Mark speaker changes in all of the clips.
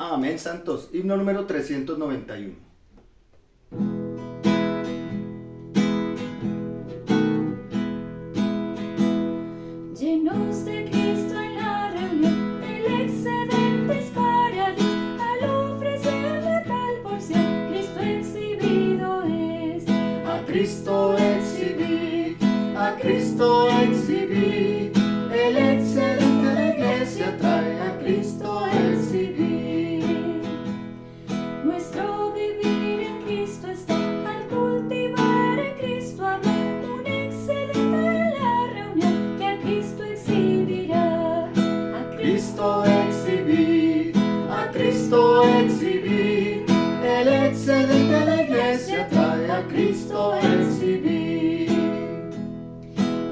Speaker 1: Amén, santos. Himno número 391.
Speaker 2: Llenos de Cristo en la reunión, el excedente es para Dios. Al ofrecerle tal porción, Cristo exhibido es.
Speaker 1: A Cristo exhibí, a Cristo exhibí. El excedente de la iglesia trae a Cristo exhibí.
Speaker 2: Nuestro vivir en Cristo está, al cultivar en Cristo habrá un excedente en la reunión que a Cristo exhibirá. A
Speaker 1: Cristo exhibí, a Cristo exhibí. El excedente de la iglesia trae a Cristo exhibí.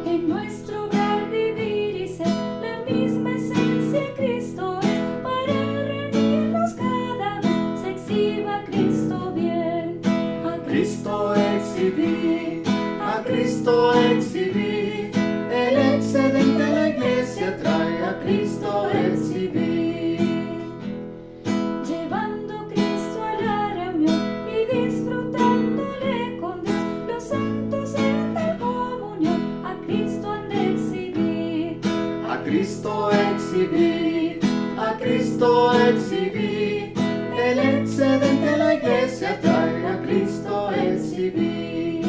Speaker 2: En nuestro hogar vivir y ser la misma esencia en Cristo es, para reunirnos cada vez se exhiba Cristo bien. A
Speaker 1: Cristo exhibí, a Cristo exhibí. El excedente de la iglesia trae a Cristo exhibí.
Speaker 2: Llevando Cristo a la reunión y disfrutándole con Dios, los santos en tal comunión a Cristo han de exhibir.
Speaker 1: A Cristo exhibí, a Cristo exhibí. El excedente de la iglesia trae a Cristo exhibí.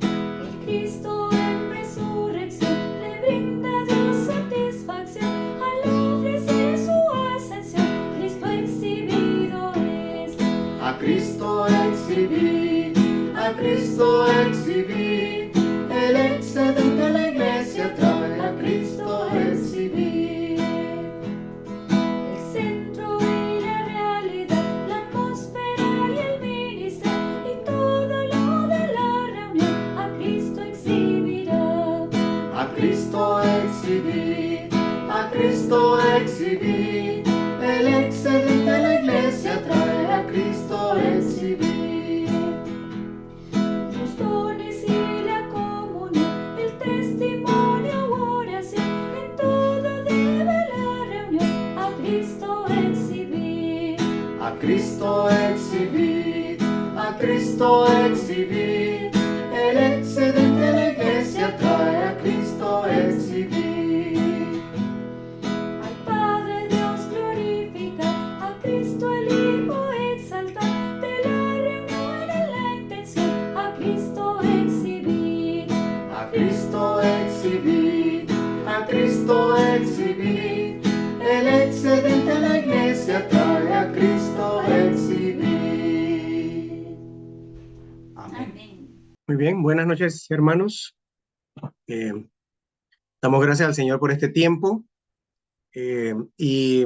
Speaker 2: El Cristo en resurrección le brinda a Dios satisfacción. Al ofrecer su ascensión, Cristo exhibido es.
Speaker 1: A Cristo exhibí, a Cristo exhibí. El excedente de la iglesia trae a Cristo exhibí.
Speaker 2: El centro y la realidad, la atmósfera y el ministerio y todo lo de la reunión a Cristo exhibirá.
Speaker 1: A Cristo exhibí, a Cristo exhibí. El excedente de la iglesia trae a Cristo exhibí.
Speaker 2: Los dones y la comunión, el testimonio, oración, en todo debe la reunión a Cristo exhibir.
Speaker 1: A Cristo exhibí, a Cristo exhibí. El excedente de la iglesia trae a Cristo exhibí.
Speaker 2: Al Padre Dios glorificar, a Cristo el Hijo exaltar, de la reunión en la intención a Cristo exhibir.
Speaker 1: A Cristo exhibí, a Cristo exhibí. El excedente de la iglesia trae a Cristo exhibí. Amén.
Speaker 2: Amén.
Speaker 3: Muy bien, buenas noches, hermanos. Damos gracias al Señor por este tiempo y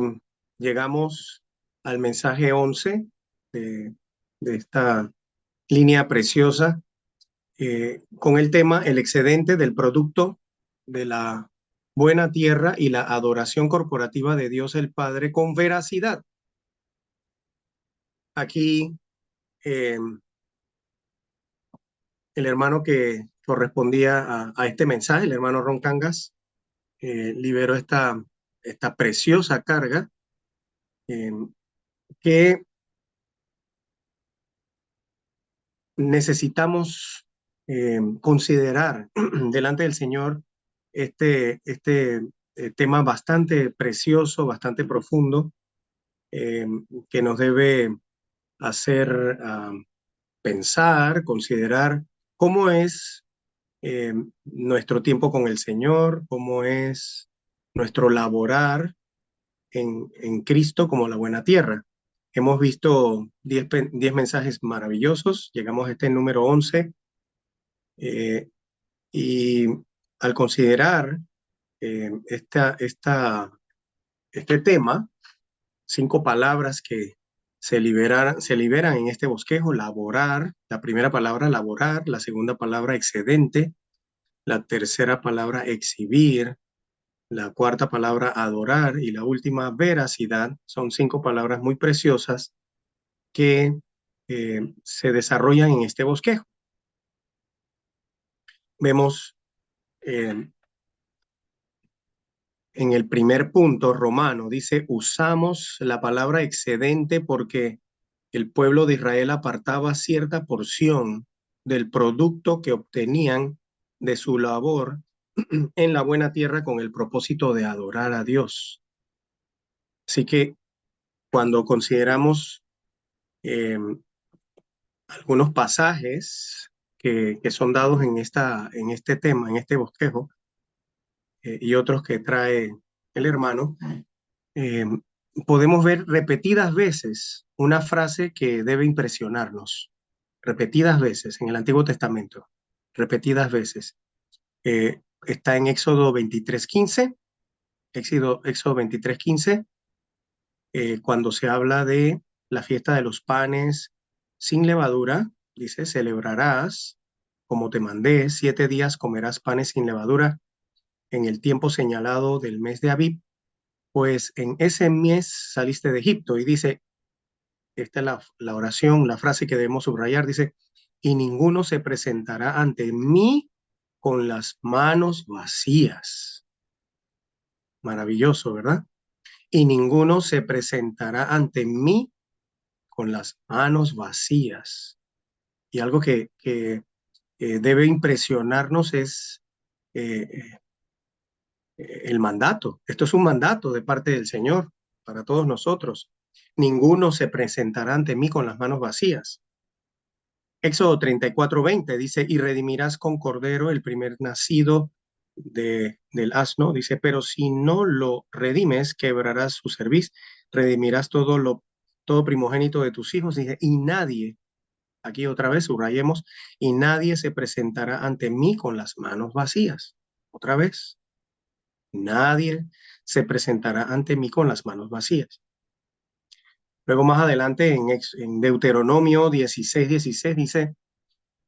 Speaker 3: llegamos al mensaje 11 de esta línea preciosa con el tema el excedente del producto de la buena tierra y la adoración corporativa de Dios el Padre con veracidad. Aquí el hermano que correspondía a este mensaje, el hermano Ron Cangas, liberó esta preciosa carga que necesitamos considerar delante del Señor este tema bastante precioso, bastante profundo, que nos debe hacer pensar, considerar cómo es nuestro tiempo con el Señor, cómo es nuestro laborar en Cristo como la buena tierra. Hemos visto 10 mensajes maravillosos, llegamos a este número 11, y al considerar este tema, 5 palabras que se liberan en este bosquejo: laborar, la primera palabra laborar, la segunda palabra excedente, la tercera palabra exhibir, la cuarta palabra adorar y la última veracidad. Son 5 palabras muy preciosas que se desarrollan en este bosquejo. Vemos en el primer punto, romano, dice, usamos la palabra excedente porque el pueblo de Israel apartaba cierta porción del producto que obtenían de su labor en la buena tierra con el propósito de adorar a Dios. Así que cuando consideramos eh, algunos pasajes que son dados en este tema, en este bosquejo, y otros que trae el hermano, eh, podemos ver repetidas veces una frase que debe impresionarnos, repetidas veces en el Antiguo Testamento, repetidas veces. Está en Éxodo 23:15, Éxodo 23:15, cuando se habla de la fiesta de los panes sin levadura, dice, celebrarás como te mandé, 7 días comerás panes sin levadura en el tiempo señalado del mes de Abib, pues en ese mes saliste de Egipto. Y dice, esta es la oración, la frase que debemos subrayar, dice, y ninguno se presentará ante mí con las manos vacías. Maravilloso, ¿verdad? Y ninguno se presentará ante mí con las manos vacías. Y algo que debe impresionarnos es eh, el mandato. Esto es un mandato de parte del Señor para todos nosotros. Ninguno se presentará ante mí con las manos vacías. Éxodo 34:20 dice, y redimirás con cordero el primer nacido del asno. Dice, pero si no lo redimes, quebrarás su cerviz, redimirás todo primogénito de tus hijos. Dice, y nadie, aquí otra vez subrayemos, y nadie se presentará ante mí con las manos vacías. Otra vez, nadie se presentará ante mí con las manos vacías. Luego más adelante en Deuteronomio 16:16 dice,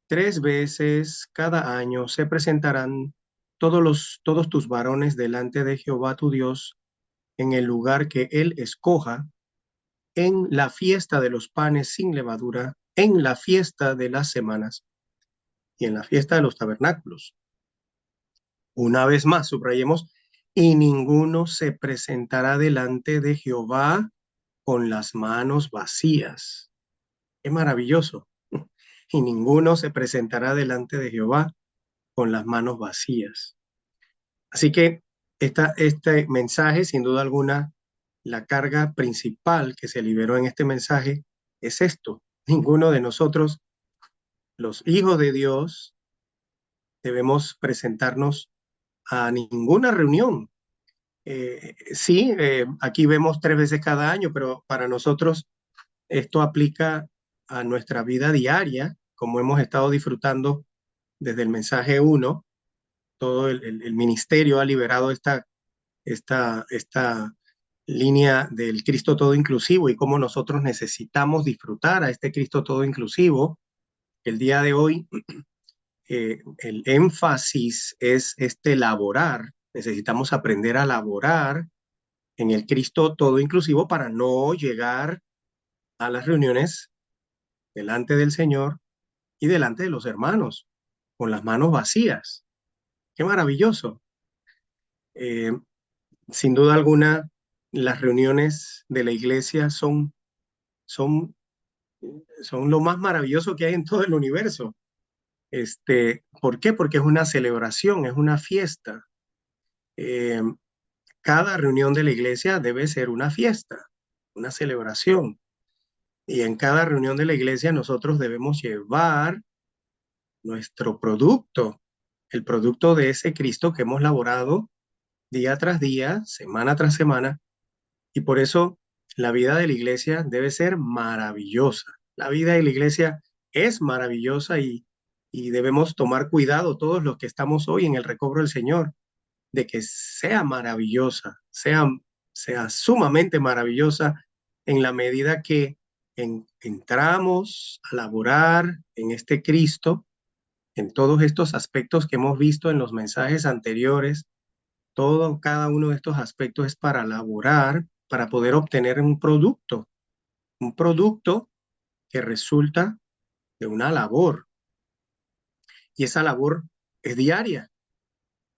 Speaker 3: 3 veces cada año se presentarán todos tus varones delante de Jehová tu Dios en el lugar que él escoja, en la fiesta de los panes sin levadura, en la fiesta de las semanas y en la fiesta de los tabernáculos. Una vez más, subrayemos, y ninguno se presentará delante de Jehová con las manos vacías. ¡Qué maravilloso! Y ninguno se presentará delante de Jehová con las manos vacías. Así que este mensaje, sin duda alguna, la carga principal que se liberó en este mensaje es esto. Ninguno de nosotros, los hijos de Dios, debemos presentarnos a ninguna reunión. Sí, aquí vemos 3 veces cada año, pero para nosotros esto aplica a nuestra vida diaria, como hemos estado disfrutando desde el mensaje 1. Todo el ministerio ha liberado esta línea del Cristo todo inclusivo y cómo nosotros necesitamos disfrutar a este Cristo todo inclusivo. El día de hoy, el énfasis es este laborar. Necesitamos aprender a laborar en el Cristo todo inclusivo para no llegar a las reuniones delante del Señor y delante de los hermanos con las manos vacías. ¡Qué maravilloso! Sin duda alguna, las reuniones de la iglesia son, son lo más maravilloso que hay en todo el universo. ¿Por qué? Porque es una celebración, es una fiesta. Eh, Cada reunión de la iglesia debe ser una fiesta, una celebración. Y en cada reunión de la iglesia nosotros debemos llevar nuestro producto, el producto de ese Cristo que hemos laborado día tras día, semana tras semana. Y por eso la vida de la iglesia debe ser maravillosa. La vida de la iglesia es maravillosa y debemos tomar cuidado todos los que estamos hoy en el recobro del Señor, de que sea maravillosa, sea sumamente maravillosa en la medida que entramos a laborar en este Cristo, en todos estos aspectos que hemos visto en los mensajes anteriores. Cada uno de estos aspectos es para laborar, para poder obtener un producto que resulta de una labor. Y esa labor es diaria.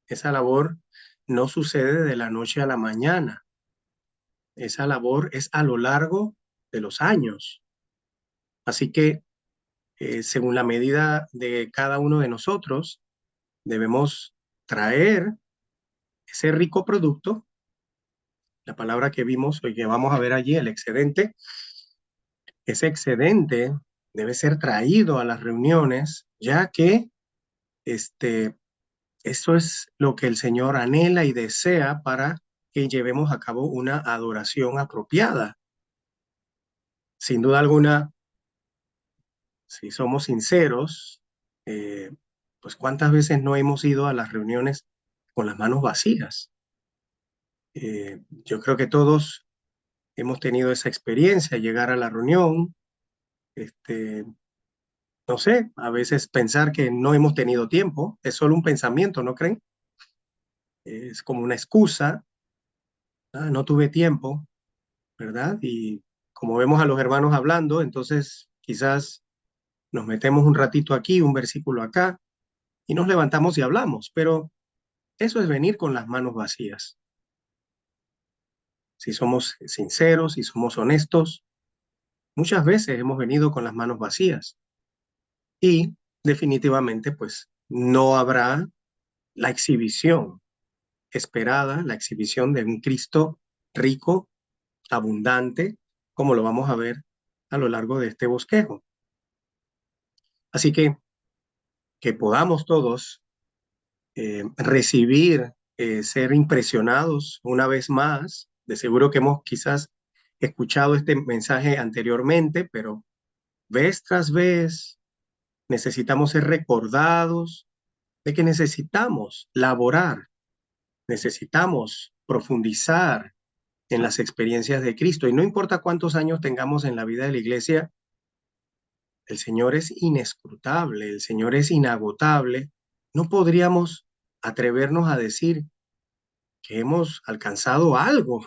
Speaker 3: Esa labor no sucede de la noche a la mañana. Esa labor es a lo largo de los años. Así que, según la medida de cada uno de nosotros, debemos traer ese rico producto, la palabra que vimos y que vamos a ver allí, el excedente. Ese excedente debe ser traído a las reuniones, ya que eso es lo que el Señor anhela y desea para que llevemos a cabo una adoración apropiada. Sin duda alguna, si somos sinceros, pues cuántas veces no hemos ido a las reuniones con las manos vacías. Yo creo que todos hemos tenido esa experiencia, llegar a la reunión, no sé, a veces pensar que no hemos tenido tiempo, es solo un pensamiento, ¿no creen? Es como una excusa, no tuve tiempo, ¿verdad? Y como vemos a los hermanos hablando, entonces quizás nos metemos un ratito aquí, un versículo acá, y nos levantamos y hablamos, pero eso es venir con las manos vacías. Si somos sinceros, si somos honestos, muchas veces hemos venido con las manos vacías y definitivamente pues no habrá la exhibición esperada, la exhibición de un Cristo rico, abundante, como lo vamos a ver a lo largo de este bosquejo. Así que podamos todos recibir, ser impresionados una vez más. De seguro que hemos quizás escuchado este mensaje anteriormente, pero vez tras vez necesitamos ser recordados de que necesitamos laborar, necesitamos profundizar en las experiencias de Cristo. Y no importa cuántos años tengamos en la vida de la iglesia, el Señor es inescrutable, el Señor es inagotable. No podríamos atrevernos a decir que hemos alcanzado algo.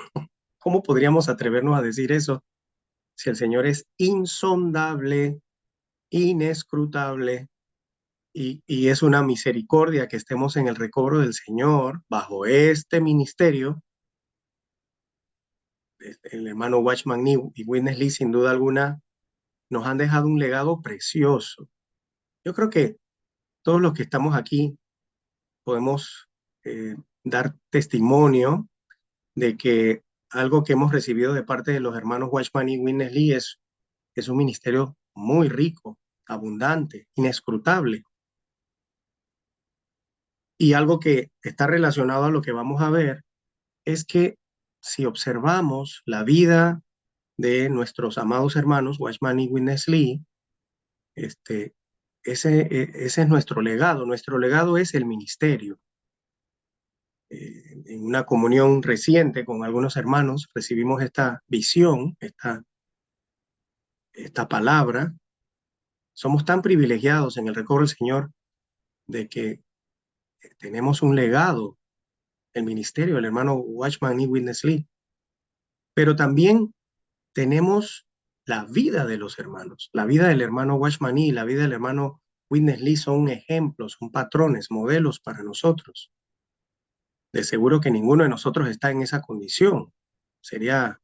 Speaker 3: ¿Cómo podríamos atrevernos a decir eso si el Señor es insondable, inescrutable y es una misericordia que estemos en el recobro del Señor bajo este ministerio? El hermano Watchman Nee y Witness Lee, sin duda alguna, nos han dejado un legado precioso. Yo creo que todos los que estamos aquí podemos dar testimonio de que algo que hemos recibido de parte de los hermanos Watchman y Witness Lee es un ministerio muy rico, abundante, inescrutable. Y algo que está relacionado a lo que vamos a ver es que si observamos la vida de nuestros amados hermanos Watchman y Witness Lee, ese es nuestro legado. Nuestro legado es el ministerio. En una comunión reciente con algunos hermanos recibimos esta visión, esta palabra. Somos tan privilegiados en el recobro del Señor de que tenemos un legado, el ministerio, el hermano Watchman y Witness Lee, pero también tenemos la vida de los hermanos. La vida del hermano Watchman y la vida del hermano Witness Lee son ejemplos, son patrones, modelos para nosotros. De seguro que ninguno de nosotros está en esa condición. Sería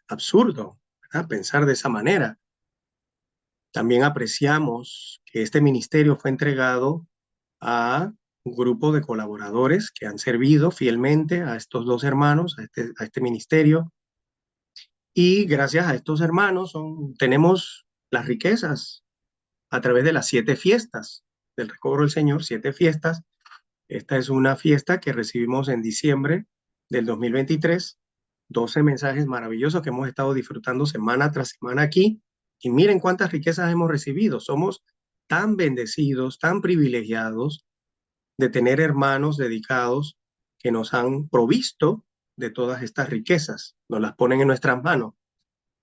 Speaker 3: absurdo, ¿verdad?, pensar de esa manera. También apreciamos que este ministerio fue entregado a un grupo de colaboradores que han servido fielmente a estos dos hermanos, a este ministerio. Y gracias a estos hermanos tenemos las riquezas a través de las 7 fiestas del recobro del Señor, 7 fiestas. Esta es una fiesta que recibimos en diciembre del 2023. 12 mensajes maravillosos que hemos estado disfrutando semana tras semana aquí. Y miren cuántas riquezas hemos recibido. Somos tan bendecidos, tan privilegiados de tener hermanos dedicados que nos han provisto de todas estas riquezas. Nos las ponen en nuestras manos.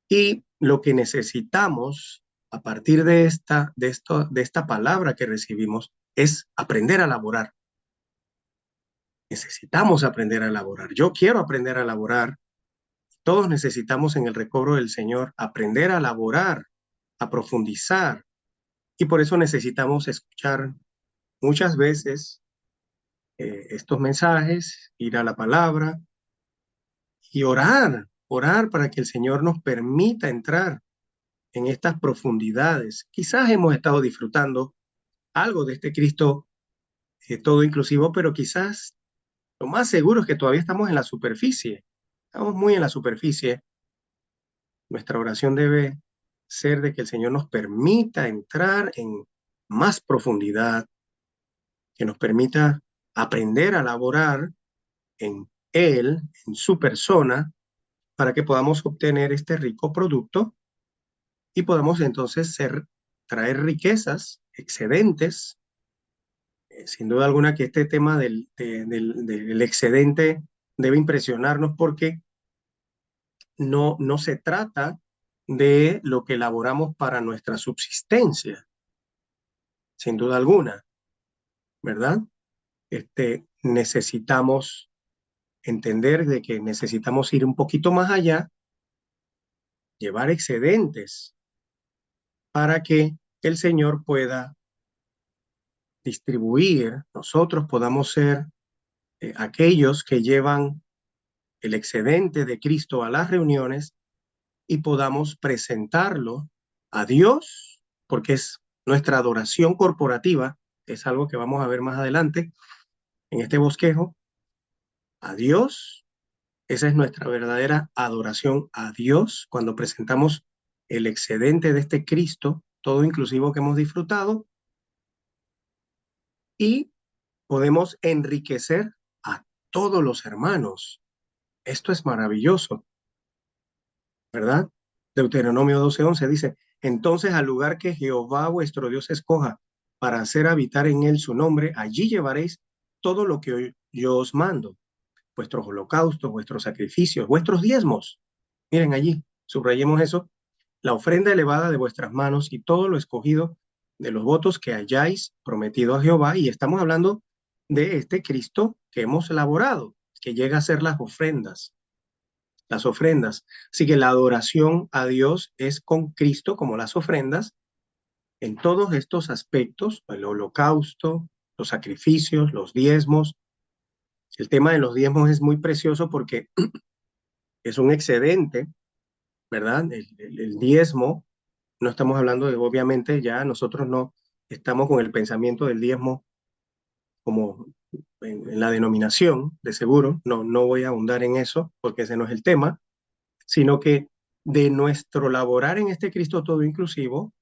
Speaker 3: Y lo que necesitamos a partir de esta palabra que recibimos es aprender a laborar. Necesitamos aprender a laborar. Yo quiero aprender a laborar. Todos necesitamos en el recobro del Señor aprender a laborar, a profundizar. Y por eso necesitamos escuchar muchas veces estos mensajes, ir a la palabra y orar para que el Señor nos permita entrar en estas profundidades. Quizás hemos estado disfrutando algo de este Cristo todo inclusivo, pero quizás lo más seguro es que todavía estamos en la superficie. Estamos muy en la superficie. Nuestra oración debe ser de que el Señor nos permita entrar en más profundidad, que nos permita aprender a laborar en Él, en su persona, para que podamos obtener este rico producto y podamos entonces traer riquezas, excedentes. Sin duda alguna que este tema del excedente debe impresionarnos porque no se trata de lo que elaboramos para nuestra subsistencia, sin duda alguna, ¿verdad? Necesitamos entender de que necesitamos ir un poquito más allá, llevar excedentes para que el Señor pueda distribuir, nosotros podamos ser aquellos que llevan el excedente de Cristo a las reuniones y podamos presentarlo a Dios, porque es nuestra adoración corporativa, es algo que vamos a ver más adelante en este bosquejo, a Dios. Esa es nuestra verdadera adoración a Dios cuando presentamos el excedente de este Cristo, todo inclusivo que hemos disfrutado, y podemos enriquecer a todos los hermanos. Esto es maravilloso, ¿verdad? Deuteronomio 12:11 dice, entonces al lugar que Jehová vuestro Dios escoja para hacer habitar en él su nombre, allí llevaréis todo lo que hoy yo os mando, vuestros holocaustos, vuestros sacrificios, vuestros diezmos. Miren allí, subrayemos eso, la ofrenda elevada de vuestras manos y todo lo escogido de los votos que hayáis prometido a Jehová. Y estamos hablando de este Cristo que hemos elaborado, que llega a ser las ofrendas. Las ofrendas. Así que la adoración a Dios es con Cristo como las ofrendas en todos estos aspectos, el holocausto, los sacrificios, los diezmos. El tema de los diezmos es muy precioso porque es un excedente, ¿verdad? El diezmo, no estamos hablando de, obviamente ya nosotros no estamos con el pensamiento del diezmo como en la denominación, de seguro, no voy a ahondar en eso porque ese no es el tema, sino que de nuestro laborar en este Cristo todo inclusivo,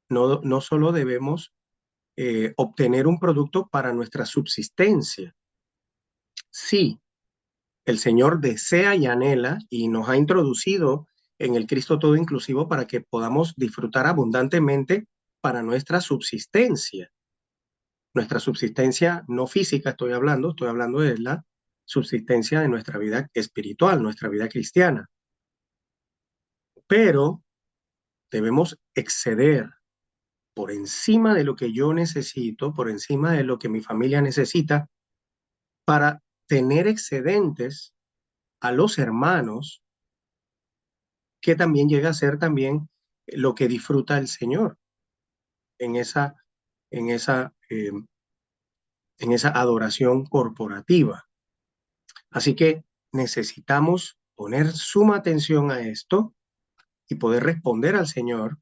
Speaker 3: no solo debemos obtener un producto para nuestra subsistencia. Sí, el Señor desea y anhela y nos ha introducido en el Cristo todo inclusivo para que podamos disfrutar abundantemente para nuestra subsistencia. Nuestra subsistencia no física, estoy hablando de la subsistencia de nuestra vida espiritual, nuestra vida cristiana. Pero debemos exceder por encima de lo que yo necesito, por encima de lo que mi familia necesita, para tener excedentes a los hermanos, que también llega a ser también lo que disfruta el Señor en esa, en esa, eh, en esa adoración corporativa. Así que necesitamos poner suma atención a esto y poder responder al Señor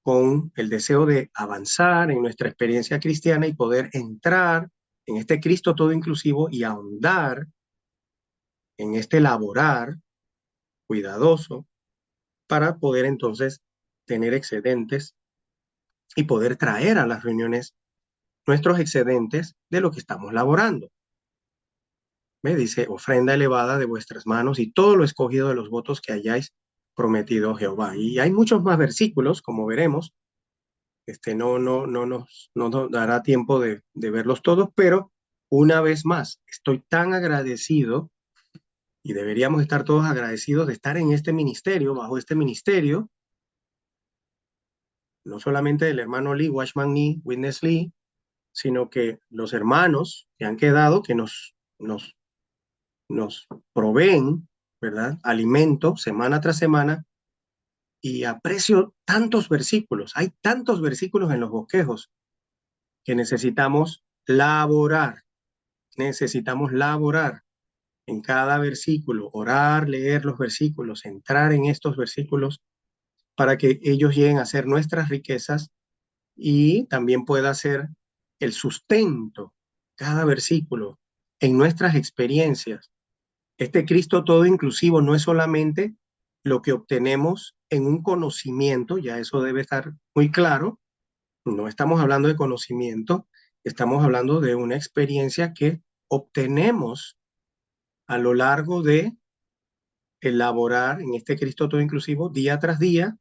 Speaker 3: con el deseo de avanzar en nuestra experiencia cristiana y poder entrar en este Cristo todo inclusivo y ahondar en este laborar cuidadoso para poder entonces tener excedentes y poder traer a las reuniones nuestros excedentes de lo que estamos laborando. Me dice, ofrenda elevada de vuestras manos y todo lo escogido de los votos que hayáis prometido Jehová. Y hay muchos más versículos, como veremos. No nos dará tiempo de verlos todos, pero una vez más, estoy tan agradecido y deberíamos estar todos agradecidos de estar en este ministerio, bajo este ministerio, no solamente del hermano Lee, Watchman Nee, Witness Lee, sino que los hermanos que han quedado, que nos proveen, ¿verdad? Alimento semana tras semana, y aprecio tantos versículos. Hay tantos versículos en los bosquejos que necesitamos laborar. Necesitamos laborar en cada versículo, orar, leer los versículos, entrar en estos versículos para que ellos lleguen a ser nuestras riquezas y también pueda ser el sustento, cada versículo, en nuestras experiencias. Este Cristo todo inclusivo no es solamente lo que obtenemos en un conocimiento, ya eso debe estar muy claro. No estamos hablando de conocimiento, estamos hablando de una experiencia que obtenemos a lo largo de elaborar en este Cristo todo inclusivo día tras día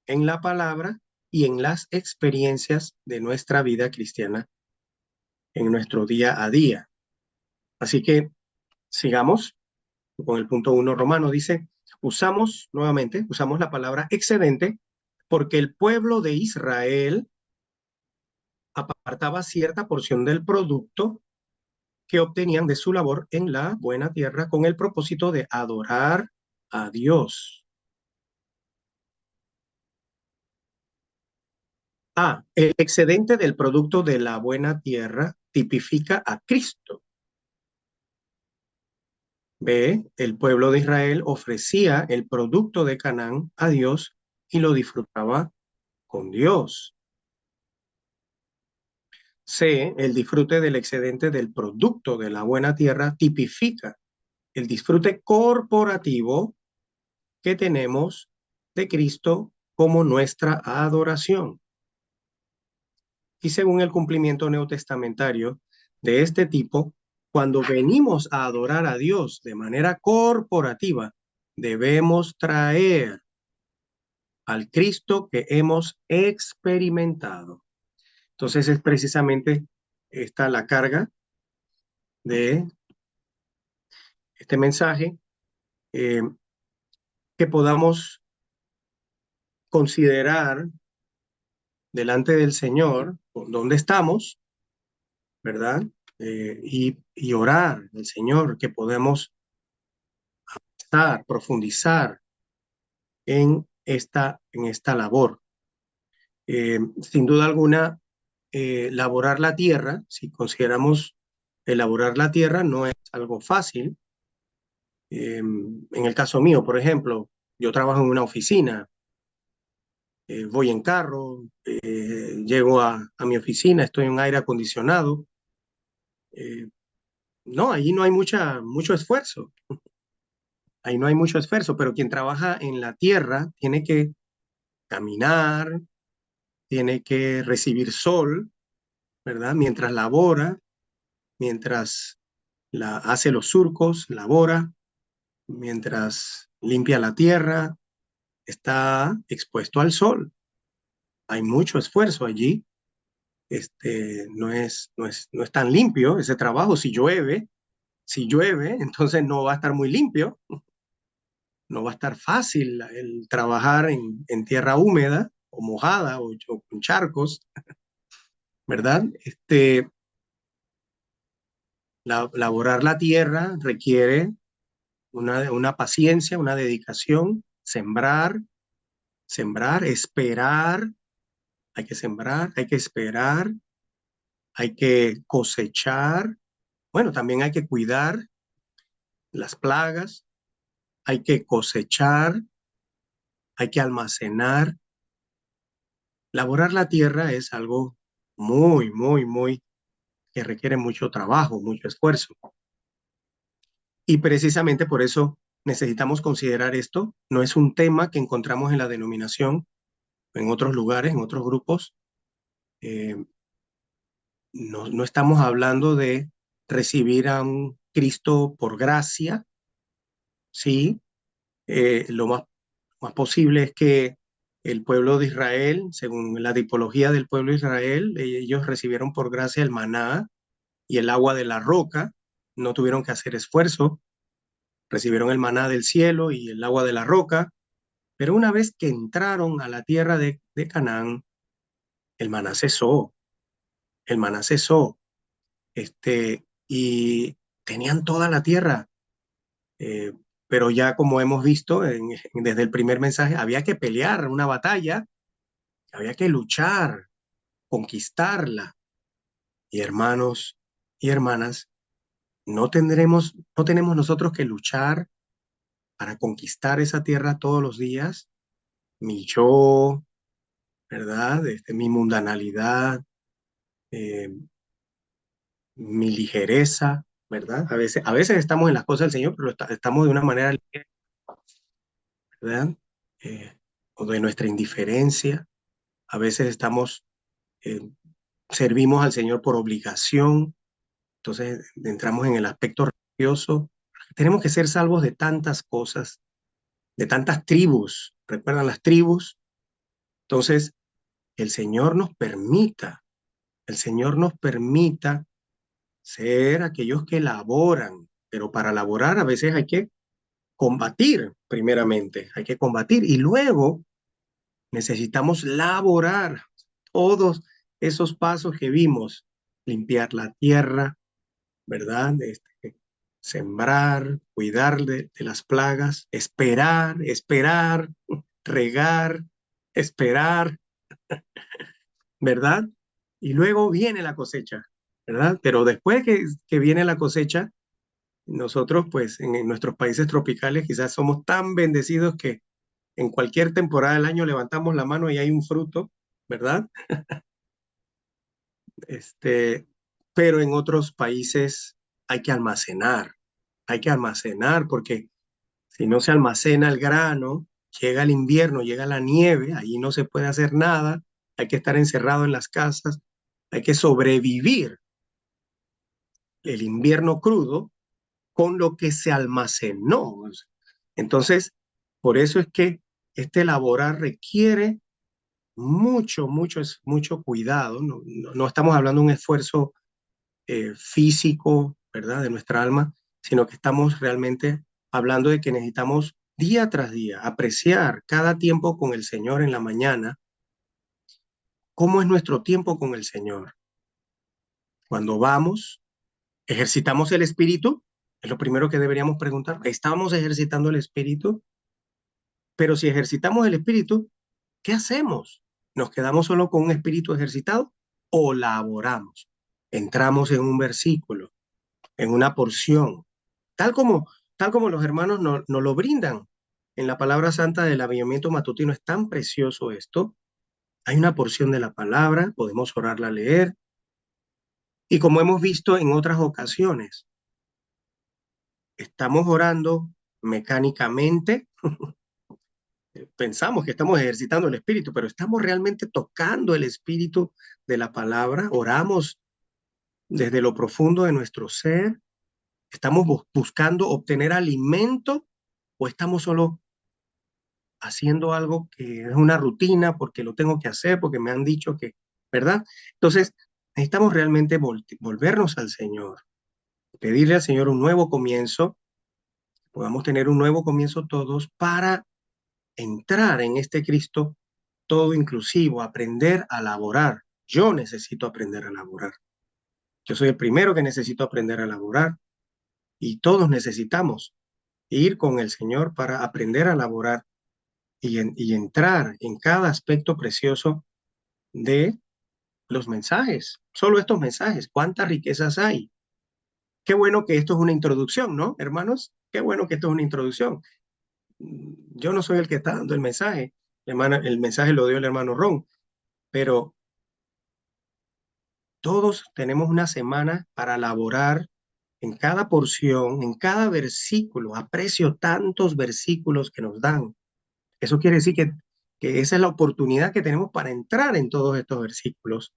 Speaker 3: en la palabra y en las experiencias de nuestra vida cristiana en nuestro día a día. Así que sigamos con el punto 1 romano. Dice, usamos la palabra excedente porque el pueblo de Israel apartaba cierta porción del producto que obtenían de su labor en la buena tierra con el propósito de adorar a Dios. El excedente del producto de la buena tierra tipifica a Cristo. B, el pueblo de Israel ofrecía el producto de Canaán a Dios y lo disfrutaba con Dios. C, el disfrute del excedente del producto de la buena tierra tipifica el disfrute corporativo que tenemos de Cristo como nuestra adoración. Y según el cumplimiento neotestamentario de este tipo, cuando venimos a adorar a Dios de manera corporativa, debemos traer al Cristo que hemos experimentado. Entonces es precisamente esta la carga de este mensaje, que podamos considerar delante del Señor dónde estamos, ¿verdad? Y orar al Señor, que podamos profundizar en esta labor. Sin duda alguna, laborar la tierra, si consideramos elaborar la tierra, no es algo fácil. En el caso mío, por ejemplo, yo trabajo en una oficina, voy en carro, llego a mi oficina, estoy en aire acondicionado. No, allí no hay mucho esfuerzo. Ahí no hay mucho esfuerzo, pero quien trabaja en la tierra tiene que caminar, tiene que recibir sol, ¿verdad? Mientras labora, mientras hace los surcos, labora, mientras limpia la tierra, está expuesto al sol. Hay mucho esfuerzo allí. No es tan limpio ese trabajo. Si llueve, entonces no va a estar muy limpio. No va a estar fácil el trabajar en tierra húmeda o mojada o con charcos, ¿verdad? Laborar la tierra requiere una paciencia, una dedicación, sembrar, esperar, hay que sembrar, hay que esperar, hay que cosechar, bueno, también hay que cuidar las plagas, hay que cosechar, hay que almacenar. Laborar la tierra es algo muy, muy, muy, que requiere mucho trabajo, mucho esfuerzo. Y precisamente por eso necesitamos considerar esto. No es un tema que encontramos en la denominación, en otros lugares, en otros grupos. No estamos hablando de recibir a un Cristo por gracia, ¿sí? Lo más posible es que el pueblo de Israel, según la tipología del pueblo de Israel, ellos recibieron por gracia el maná y el agua de la roca, no tuvieron que hacer esfuerzo, recibieron el maná del cielo y el agua de la roca, pero una vez que entraron a la tierra de Canaán, el maná cesó, el maná cesó, y tenían toda la tierra, pero ya como hemos visto desde el primer mensaje, había que pelear una batalla, había que luchar, conquistarla, Y hermanos y hermanas, no tenemos nosotros que luchar para conquistar esa tierra todos los días. Mi yo, ¿verdad? Mi mundanalidad, eh, mi ligereza, ¿verdad? A veces estamos en las cosas del Señor, pero estamos de una manera ligera, ¿verdad? Eh, o de nuestra indiferencia. A veces eh, servimos al Señor por obligación. Entonces entramos en el aspecto religioso. Tenemos que ser salvos de tantas cosas, de tantas tribus. ¿Recuerdan las tribus? Entonces, el Señor nos permita, el Señor nos permita ser aquellos que laboran, pero para laborar a veces hay que combatir primeramente, hay que combatir y luego necesitamos laborar todos esos pasos que vimos, limpiar la tierra, ¿verdad? Sembrar, cuidar de las plagas, esperar, regar, esperar, ¿verdad? Y luego viene la cosecha, ¿verdad? Pero después que viene la cosecha, nosotros pues en nuestros países tropicales quizás somos tan bendecidos que en cualquier temporada del año levantamos la mano y hay un fruto, ¿verdad? Este, pero en otros países hay que almacenar porque si no se almacena el grano, llega el invierno, llega la nieve, ahí no se puede hacer nada, hay que estar encerrado en las casas, hay que sobrevivir el invierno crudo con lo que se almacenó. Entonces, por eso es que este laborar requiere mucho cuidado. No estamos hablando de un esfuerzo físico, ¿verdad?, de nuestra alma, sino que estamos realmente hablando de que necesitamos día tras día apreciar cada tiempo con el Señor en la mañana. ¿Cómo es nuestro tiempo con el Señor? Cuando vamos, ejercitamos el espíritu, es lo primero que deberíamos preguntar. ¿Estamos ejercitando el espíritu? Pero si ejercitamos el espíritu, ¿qué hacemos? ¿Nos quedamos solo con un espíritu ejercitado o laboramos? Entramos en un versículo, en una porción, tal como, tal como los hermanos nos lo brindan. En la palabra santa del avivamiento matutino es tan precioso esto. Hay una porción de la palabra, podemos orarla a leer. Y como hemos visto en otras ocasiones, estamos orando mecánicamente, pensamos que estamos ejercitando el espíritu, pero estamos realmente tocando el espíritu de la palabra, oramos desde lo profundo de nuestro ser, estamos buscando obtener alimento o estamos solo haciendo algo que es una rutina porque lo tengo que hacer, porque me han dicho que, ¿verdad? Entonces, necesitamos realmente volvernos al Señor, pedirle al Señor un nuevo comienzo, podamos tener un nuevo comienzo todos para entrar en este Cristo todo inclusivo, aprender a laborar. Yo necesito aprender a laborar. Yo soy el primero que necesito aprender a laborar y todos necesitamos ir con el Señor para aprender a laborar y entrar en cada aspecto precioso de los mensajes. Solo estos mensajes, ¿cuántas riquezas hay? Qué bueno que esto es una introducción, ¿no, hermanos? Qué bueno que esto es una introducción. Yo no soy el que está dando el mensaje. El mensaje lo dio el hermano Ron, pero todos tenemos una semana para laborar en cada porción, en cada versículo. Aprecio tantos versículos que nos dan. Eso quiere decir que esa es la oportunidad que tenemos para entrar en todos estos versículos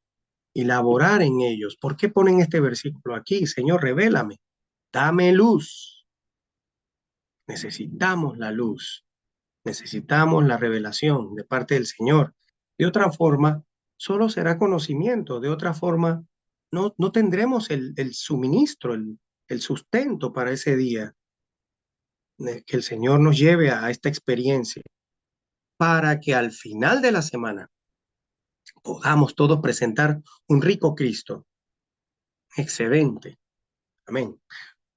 Speaker 3: y laborar en ellos. ¿Por qué ponen este versículo aquí? Señor, revélame, dame luz. Necesitamos la luz, necesitamos la revelación de parte del Señor. De otra forma, solo será conocimiento. De otra forma, no tendremos el suministro, el sustento para ese día. Que el Señor nos lleve a esta experiencia para que al final de la semana podamos todos presentar un rico Cristo. Excelente. Amén.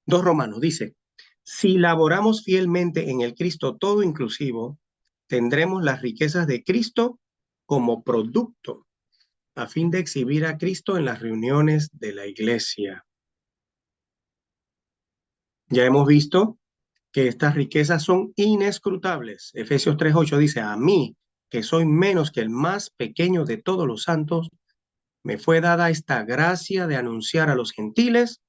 Speaker 3: 2 Romanos dice, si laboramos fielmente en el Cristo todo inclusivo, tendremos las riquezas de Cristo como producto. a fin de exhibir a Cristo en las reuniones de la iglesia. Ya hemos visto que estas riquezas son inescrutables. Efesios 3:8 dice, a mí, que soy menos que el más pequeño de todos los santos, me fue dada esta gracia de anunciar a los gentiles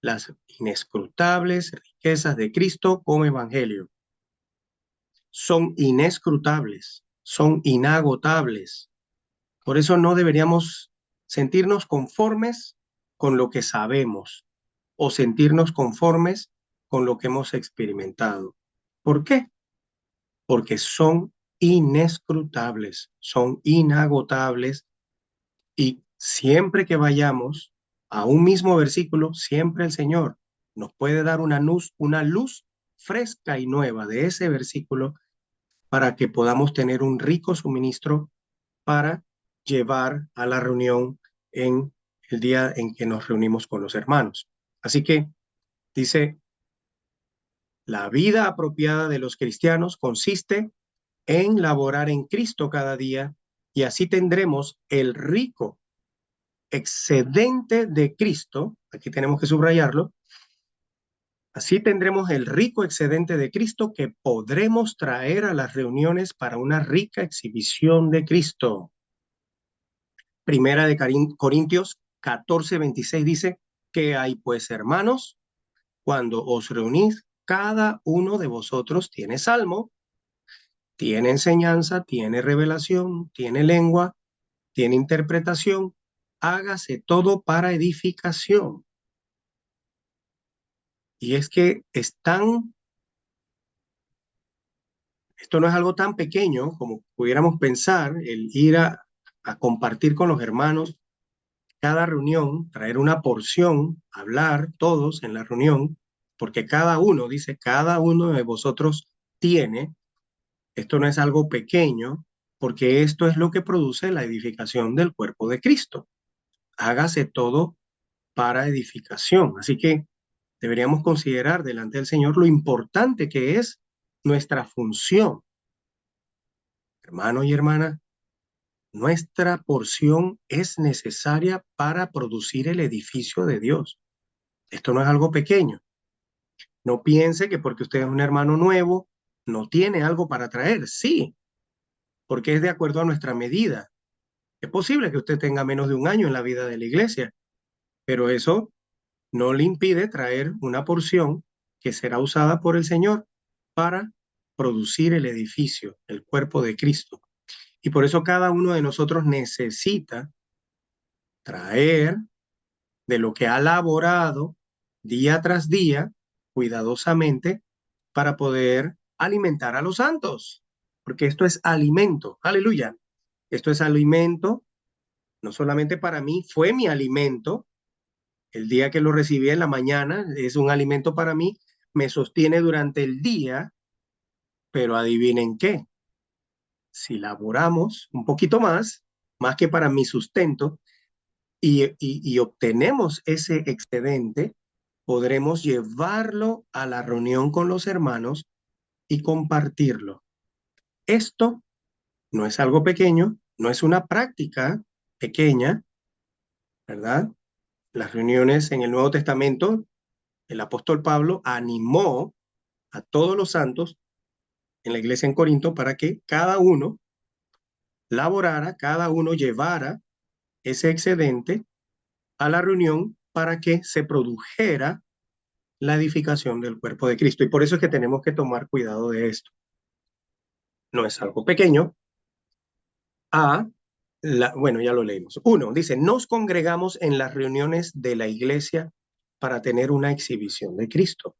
Speaker 3: las inescrutables riquezas de Cristo como evangelio. Son inescrutables, son inagotables. Por eso no deberíamos sentirnos conformes con lo que sabemos o sentirnos conformes con lo que hemos experimentado. ¿Por qué? Porque son inescrutables, son inagotables y siempre que vayamos a un mismo versículo, siempre el Señor nos puede dar una luz fresca y nueva de ese versículo para que podamos tener un rico suministro para llevar a la reunión en el día en que nos reunimos con los hermanos. Así que dice, la vida apropiada de los cristianos consiste en laborar en Cristo cada día y así tendremos el rico excedente de Cristo, aquí tenemos que subrayarlo, así tendremos el rico excedente de Cristo que podremos traer a las reuniones para una rica exhibición de Cristo. Primera de Corintios 14:26 dice, ¿qué hay pues, hermanos? Cuando os reunís, cada uno de vosotros tiene salmo, tiene enseñanza, tiene revelación, tiene lengua, tiene interpretación, hágase todo para edificación. Y es que esto no es algo tan pequeño como pudiéramos pensar, el ir a compartir con los hermanos cada reunión, traer una porción, hablar todos en la reunión, porque cada uno, dice, cada uno de vosotros tiene, esto no es algo pequeño, porque esto es lo que produce la edificación del cuerpo de Cristo. Hágase todo para edificación. Así que deberíamos considerar delante del Señor lo importante que es nuestra función. Hermano y hermana, nuestra porción es necesaria para producir el edificio de Dios. Esto no es algo pequeño. No piense que porque usted es un hermano nuevo, no tiene algo para traer. Sí, porque es de acuerdo a nuestra medida. Es posible que usted tenga menos de un año en la vida de la iglesia, pero eso no le impide traer una porción que será usada por el Señor para producir el edificio, el cuerpo de Cristo. Y por eso cada uno de nosotros necesita traer de lo que ha laborado día tras día, cuidadosamente, para poder alimentar a los santos. Porque esto es alimento. Aleluya. Esto es alimento, no solamente para mí, fue mi alimento. El día que lo recibí en la mañana es un alimento para mí, me sostiene durante el día, pero adivinen qué, si laboramos un poquito más que para mi sustento, y obtenemos ese excedente, podremos llevarlo a la reunión con los hermanos y compartirlo. Esto no es algo pequeño, no es una práctica pequeña, ¿verdad? Las reuniones en el Nuevo Testamento, el apóstol Pablo animó a todos los santos en la iglesia en Corinto para que cada uno laborara, cada uno llevara ese excedente a la reunión para que se produjera la edificación del cuerpo de Cristo. Y por eso es que tenemos que tomar cuidado de esto. No es algo pequeño. Bueno, ya lo leímos. 1, dice, nos congregamos en las reuniones de la iglesia para tener una exhibición de Cristo.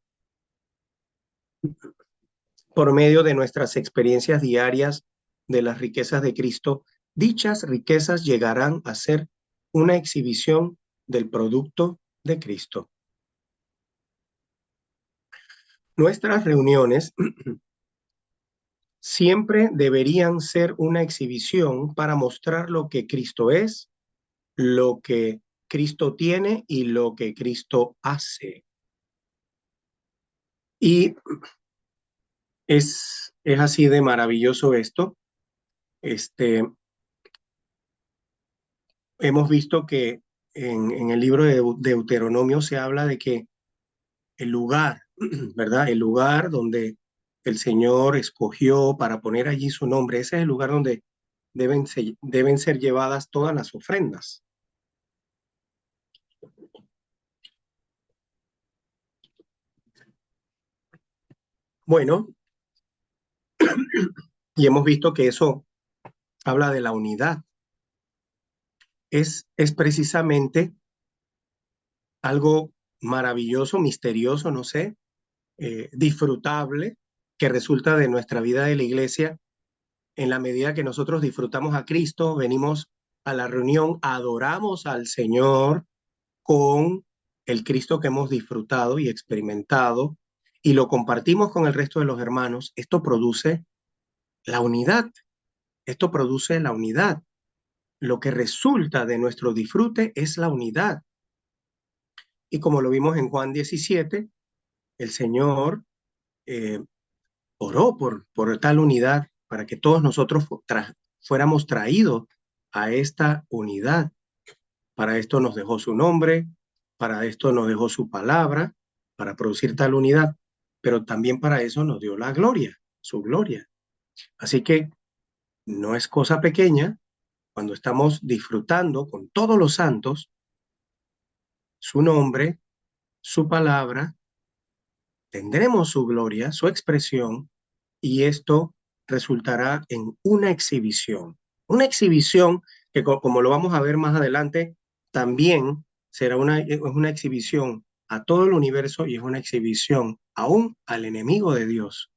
Speaker 3: Por medio de nuestras experiencias diarias de las riquezas de Cristo, dichas riquezas llegarán a ser una exhibición del producto de Cristo. Nuestras reuniones siempre deberían ser una exhibición para mostrar lo que Cristo es, lo que Cristo tiene y lo que Cristo hace. Y es así de maravilloso esto. hemos visto que en el libro de Deuteronomio se habla de que el lugar, ¿verdad? El lugar donde el Señor escogió para poner allí su nombre, ese es el lugar donde deben ser llevadas todas las ofrendas. Bueno, y hemos visto que eso habla de la unidad. Es precisamente algo maravilloso, misterioso, no sé, disfrutable, que resulta de nuestra vida de la iglesia en la medida que nosotros disfrutamos a Cristo, venimos a la reunión, adoramos al Señor con el Cristo que hemos disfrutado y experimentado y lo compartimos con el resto de los hermanos. Esto produce la unidad. Esto produce la unidad. Lo que resulta de nuestro disfrute es la unidad. Y como lo vimos en Juan 17, el Señor oró por tal unidad para que todos nosotros fuéramos traídos a esta unidad. Para esto nos dejó su nombre, para esto nos dejó su palabra, para producir tal unidad, pero también para eso nos dio la gloria, su gloria. Así que no es cosa pequeña cuando estamos disfrutando con todos los santos su nombre, su palabra, tendremos su gloria, su expresión, y esto resultará en una exhibición. Una exhibición que, como lo vamos a ver más adelante, también será una exhibición a todo el universo y es una exhibición aún al enemigo de Dios.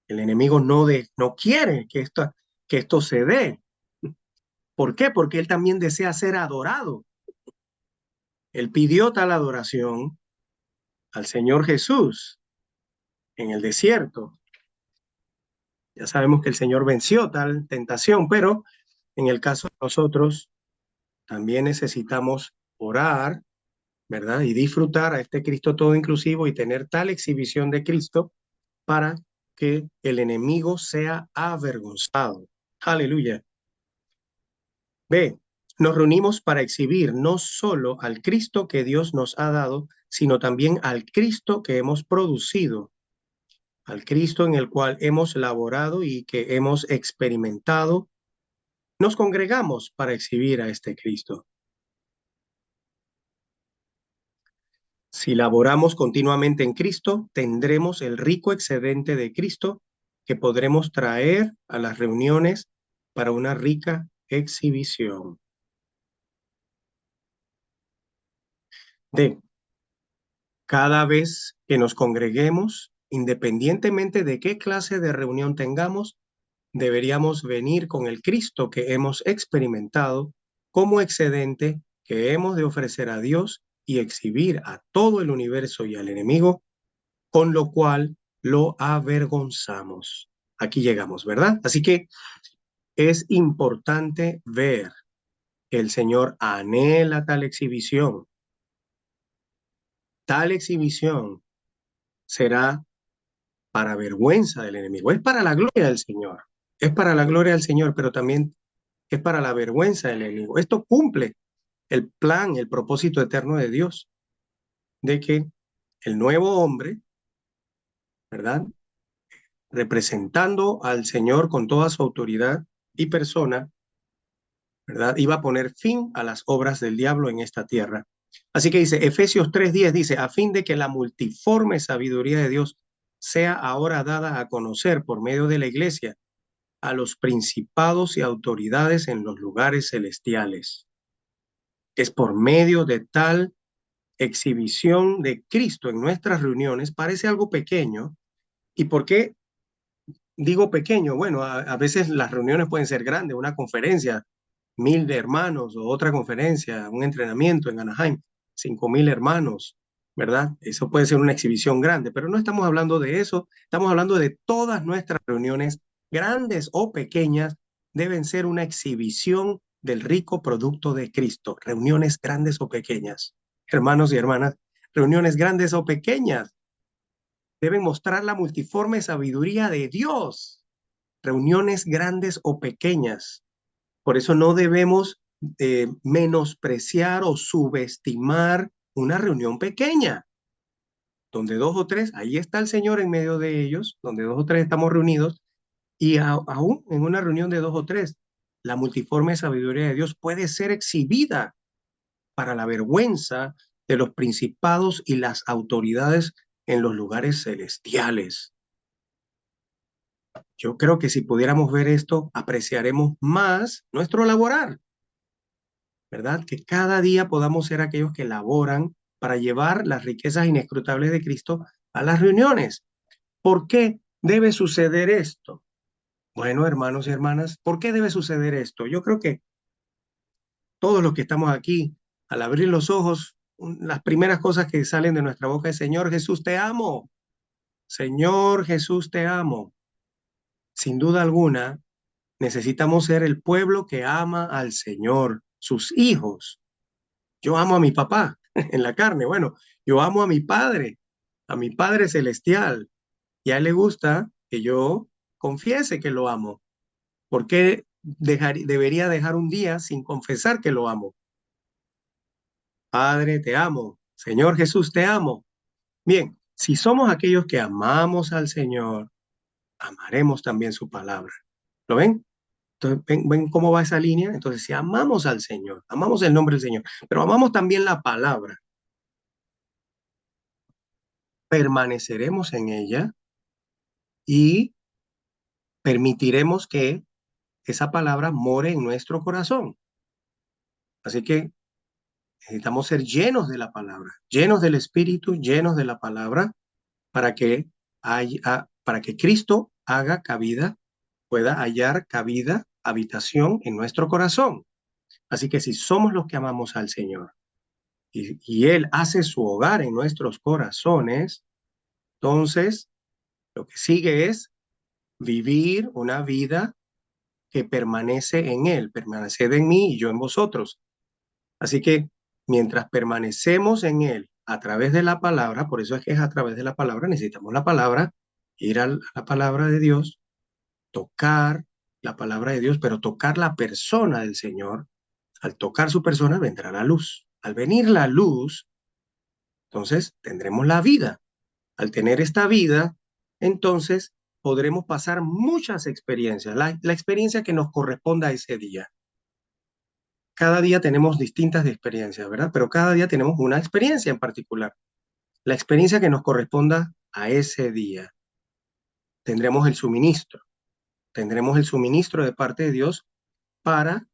Speaker 3: El enemigo no quiere que esto se dé. ¿Por qué? Porque él también desea ser adorado. Él pidió tal adoración al Señor Jesús en el desierto. Ya sabemos que el Señor venció tal tentación, pero en el caso de nosotros también necesitamos orar, ¿verdad? Y disfrutar a este Cristo todo inclusivo y tener tal exhibición de Cristo para que el enemigo sea avergonzado. Aleluya. B. Nos reunimos para exhibir no solo al Cristo que Dios nos ha dado, sino también al Cristo que hemos producido, al Cristo en el cual hemos laborado y que hemos experimentado. Nos congregamos para exhibir a este Cristo. Si laboramos continuamente en Cristo, tendremos el rico excedente de Cristo que podremos traer a las reuniones para una rica exhibición. D. Cada vez que nos congreguemos, independientemente de qué clase de reunión tengamos, deberíamos venir con el Cristo que hemos experimentado como excedente que hemos de ofrecer a Dios y exhibir a todo el universo y al enemigo, con lo cual lo avergonzamos. Aquí llegamos, ¿verdad? Así que es importante ver que el Señor anhela tal exhibición. Tal exhibición será para vergüenza del enemigo. Es para la gloria del Señor. Es para la gloria del Señor, pero también es para la vergüenza del enemigo. Esto cumple el plan, el propósito eterno de Dios, de que el nuevo hombre, ¿verdad? Representando al Señor con toda su autoridad y persona, ¿verdad? Iba a poner fin a las obras del diablo en esta tierra. Así que dice, Efesios 3:10 dice, a fin de que la multiforme sabiduría de Dios sea ahora dada a conocer por medio de la iglesia a los principados y autoridades en los lugares celestiales. Es por medio de tal exhibición de Cristo en nuestras reuniones, parece algo pequeño. ¿Y por qué digo pequeño? Bueno, a veces las reuniones pueden ser grandes, una conferencia, 1,000 de hermanos, o otra conferencia, un entrenamiento en Anaheim, 5,000 hermanos, ¿verdad? Eso puede ser una exhibición grande, pero no estamos hablando de eso, estamos hablando de todas nuestras reuniones, grandes o pequeñas, deben ser una exhibición del rico producto de Cristo, reuniones grandes o pequeñas. Hermanos y hermanas, reuniones grandes o pequeñas deben mostrar la multiforme sabiduría de Dios, reuniones grandes o pequeñas. Por eso no debemos menospreciar o subestimar una reunión pequeña, donde dos o tres, ahí está el Señor en medio de ellos, donde dos o tres estamos reunidos, y aún en una reunión de dos o tres, la multiforme sabiduría de Dios puede ser exhibida para la vergüenza de los principados y las autoridades en los lugares celestiales. Yo creo que si pudiéramos ver esto, apreciaremos más nuestro laborar, ¿verdad? Que cada día podamos ser aquellos que laboran para llevar las riquezas inescrutables de Cristo a las reuniones. ¿Por qué debe suceder esto? Bueno, hermanos y hermanas, ¿por qué debe suceder esto? Yo creo que todos los que estamos aquí, al abrir los ojos, las primeras cosas que salen de nuestra boca es: Señor Jesús, te amo. Señor Jesús, te amo. Sin duda alguna, necesitamos ser el pueblo que ama al Señor, sus hijos. Yo amo a mi papá en la carne. Bueno, yo amo a mi Padre celestial. Y a él le gusta que yo confiese que lo amo. ¿Por qué debería dejar un día sin confesar que lo amo? Padre, te amo. Señor Jesús, te amo. Bien, si somos aquellos que amamos al Señor, amaremos también su palabra. ¿Lo ven? Entonces, ¿ven cómo va esa línea? Entonces, si amamos al Señor, amamos el nombre del Señor, pero amamos también la palabra, permaneceremos en ella y permitiremos que esa palabra more en nuestro corazón. Así que necesitamos ser llenos de la palabra, llenos del Espíritu, llenos de la palabra, para que Cristo haga cabida, pueda hallar cabida, habitación en nuestro corazón. Así que si somos los que amamos al Señor y Él hace su hogar en nuestros corazones, entonces lo que sigue es vivir una vida que permanece en Él, permaneced en mí y yo en vosotros. Así que mientras permanecemos en Él a través de la palabra, por eso es que es a través de la palabra, necesitamos la palabra, ir a la palabra de Dios, tocar la palabra de Dios, pero tocar la persona del Señor. Al tocar su persona vendrá la luz. Al venir la luz, entonces tendremos la vida. Al tener esta vida, entonces podremos pasar muchas experiencias, la experiencia que nos corresponda a ese día. Cada día tenemos distintas experiencias, ¿verdad? Pero cada día tenemos una experiencia en particular. La experiencia que nos corresponda a ese día. Tendremos el suministro de parte de Dios para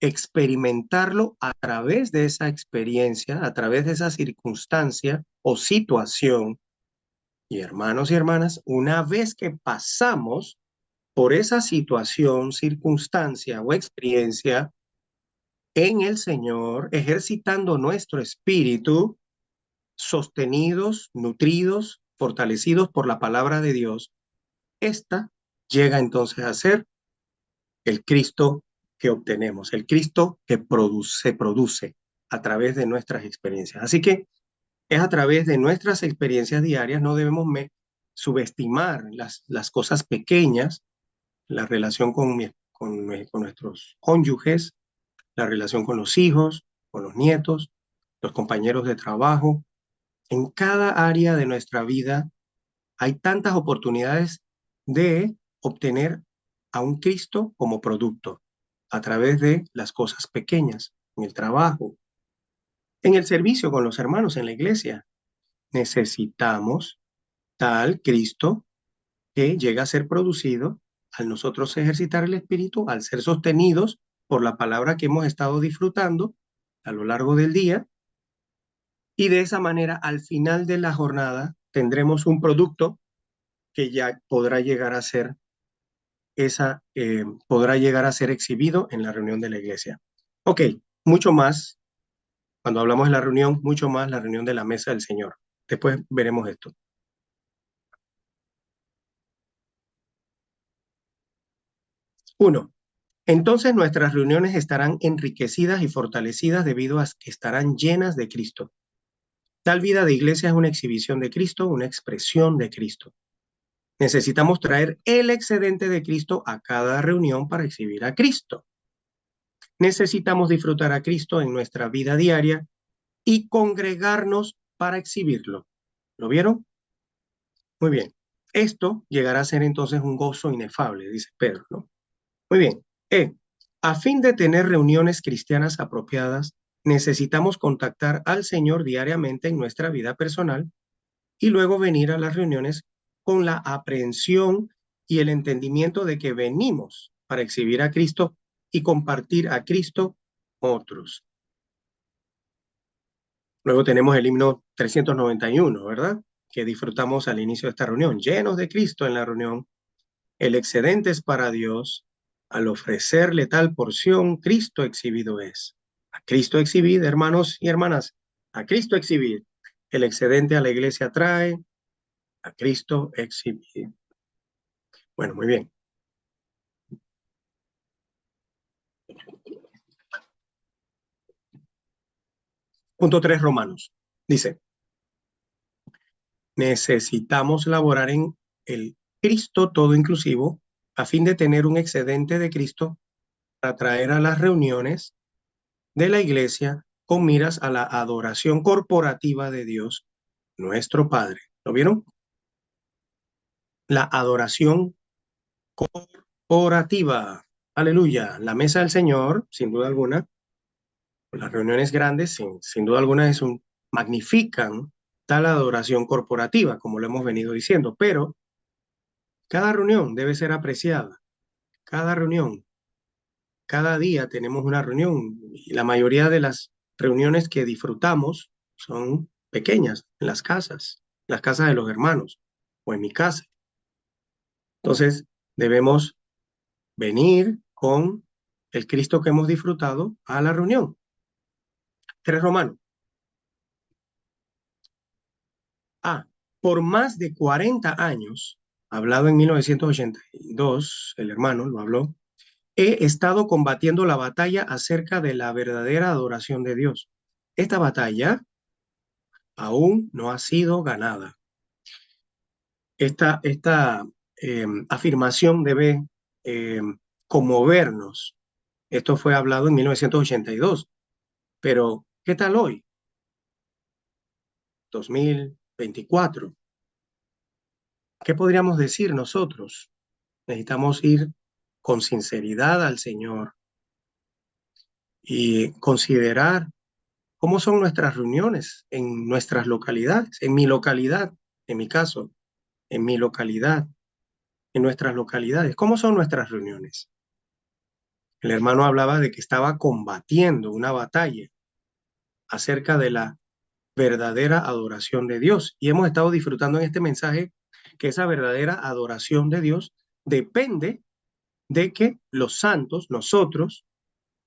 Speaker 3: experimentarlo a través de esa experiencia, a través de esa circunstancia o situación. Y hermanos y hermanas, una vez que pasamos por esa situación, circunstancia o experiencia en el Señor, ejercitando nuestro espíritu, sostenidos, nutridos, fortalecidos por la palabra de Dios, esta llega entonces a ser el Cristo que obtenemos, el Cristo que se produce a través de nuestras experiencias. Así que es a través de nuestras experiencias diarias, no debemos subestimar las cosas pequeñas, la relación con nuestros cónyuges, la relación con los hijos, con los nietos, los compañeros de trabajo. En cada área de nuestra vida hay tantas oportunidades de obtener a un Cristo como producto a través de las cosas pequeñas, en el trabajo, en el servicio con los hermanos en la iglesia. Necesitamos tal Cristo que llega a ser producido al nosotros ejercitar el espíritu, al ser sostenidos por la palabra que hemos estado disfrutando a lo largo del día. Y de esa manera, al final de la jornada, tendremos un producto que ya podrá llegar a ser exhibido en la reunión de la iglesia. Ok, mucho más, cuando hablamos de la reunión, mucho más la reunión de la mesa del Señor. Después veremos esto. 1. Entonces nuestras reuniones estarán enriquecidas y fortalecidas debido a que estarán llenas de Cristo. Tal vida de iglesia es una exhibición de Cristo, una expresión de Cristo. Necesitamos traer el excedente de Cristo a cada reunión para exhibir a Cristo. necesitamos disfrutar a Cristo en nuestra vida diaria y congregarnos para exhibirlo. ¿Lo vieron? Muy bien. Esto llegará a ser entonces un gozo inefable, dice Pedro, ¿no? Muy bien. A fin de tener reuniones cristianas apropiadas, necesitamos contactar al Señor diariamente en nuestra vida personal y luego venir a las reuniones con la aprehensión y el entendimiento de que venimos para exhibir a Cristo y compartir a Cristo con otros. Luego tenemos el himno 391, ¿verdad? Que disfrutamos al inicio de esta reunión. Llenos de Cristo en la reunión, el excedente es para Dios. Al ofrecerle tal porción, Cristo exhibido es. A Cristo exhibid, hermanos y hermanas, a Cristo exhibid. El excedente a la iglesia trae, a Cristo exhibid. Bueno, muy bien. Punto 3, Romanos. Dice, necesitamos laborar en el Cristo todo inclusivo a fin de tener un excedente de Cristo para traer a las reuniones de la iglesia con miras a la adoración corporativa de Dios, nuestro Padre. ¿Lo vieron? La adoración corporativa. Aleluya. La mesa del Señor, sin duda alguna, las reuniones grandes, sin duda alguna, magnifican tal adoración corporativa, como lo hemos venido diciendo, pero cada reunión debe ser apreciada. Cada reunión, cada día tenemos una reunión y la mayoría de las reuniones que disfrutamos son pequeñas, en las casas de los hermanos o en mi casa. Entonces, debemos venir con el Cristo que hemos disfrutado a la reunión. 3 Romanos. Por más de 40 años, hablado en 1982, el hermano lo habló, he estado combatiendo la batalla acerca de la verdadera adoración de Dios. Esta batalla aún no ha sido ganada. Esta afirmación debe conmovernos. Esto fue hablado en 1982, pero ¿qué tal hoy? 2024. ¿Qué podríamos decir nosotros? Necesitamos ir con sinceridad al Señor y considerar cómo son nuestras reuniones en nuestras localidades, en mi localidad, en mi caso, en mi localidad, en nuestras localidades. ¿Cómo son nuestras reuniones? El hermano hablaba de que estaba combatiendo una batalla acerca de la verdadera adoración de Dios. Y hemos estado disfrutando en este mensaje que esa verdadera adoración de Dios depende de que los santos, nosotros,